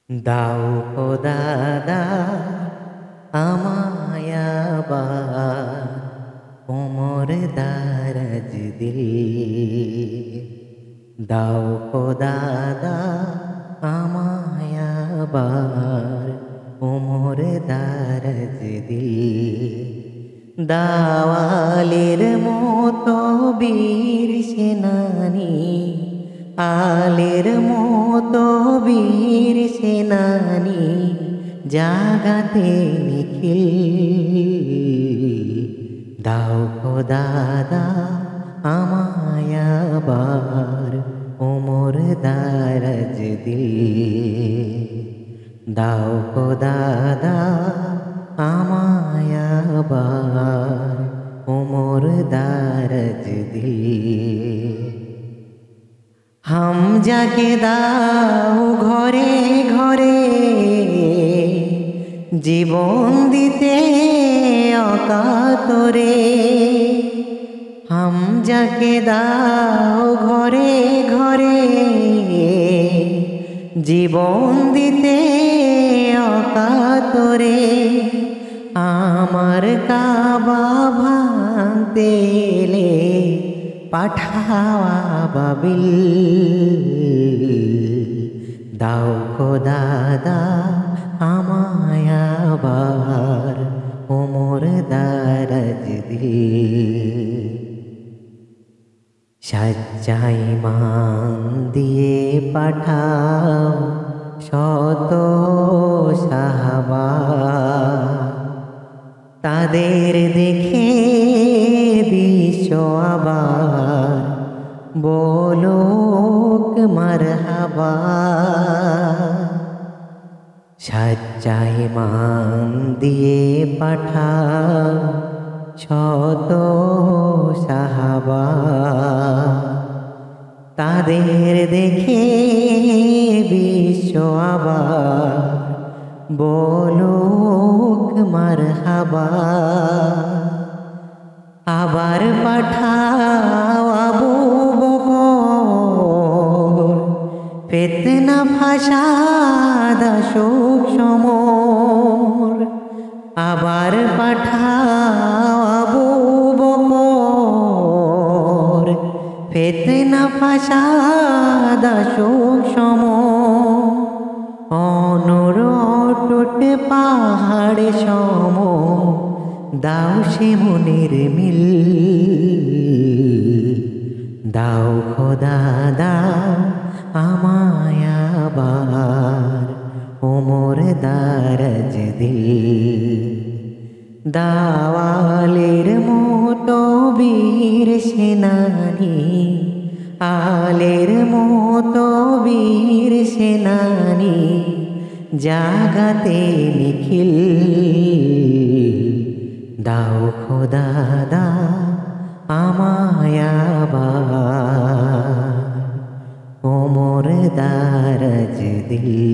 দাও খোদা দাও আমায় আবার ওমর দারাজ দিল। দাও খোদা দাও আমায় আবার ওমর দারাজ দিল। দাওয়ালের মতো বীর সেনানী, আলের মতো বীর সেনানী, জাগাতে নিখিল। দাও খোদা দাও আমায় আবার ওমর দারাজ দিল। দাও খোদা দাও আমায় আবার ওমর দারাজ দিল। হামজাকে দাও ঘরে ঘরে জীবন দিতে অকাতরে। হামজাকে দাও ঘরে ঘরে জীবন দিতে অকাতরে। আমার কাবা ভাঙতে এলে পাঠাওয়া বাবিল। দাও খোদা দাও আমায় আবার ওমর দারাজ দিল। সাজ্জাই মান দিয়ে পাঠাও শত সাহাবা, তাদের দেখে বিশ্ব আবার বলুক মারহাবা। সাজ্জাই মান দিয়ে পাঠাও শত সাহাবা, তাদের দেখে বিশ্ব আবার বলুক মারহাবা। আবার পাঠাও আবু বকর, ফিতনা ফাসাদ শোক সমর। আবার পাঠাও আবু বকর, ফিতনা ফাসাদ শোক সমর। অনর অটুট পাহাড় সম দাও সে মনের মিল। দাও খোদা দাও আমায় আবার ওমর দারাজ দিল। দাওয়ালের মতো বীর সেনানী, আলের মতো বীর সেনানী, জাগাতে নিখিল। দাও খোদা দাও আমায় আবার ওমর দারাজ দিল।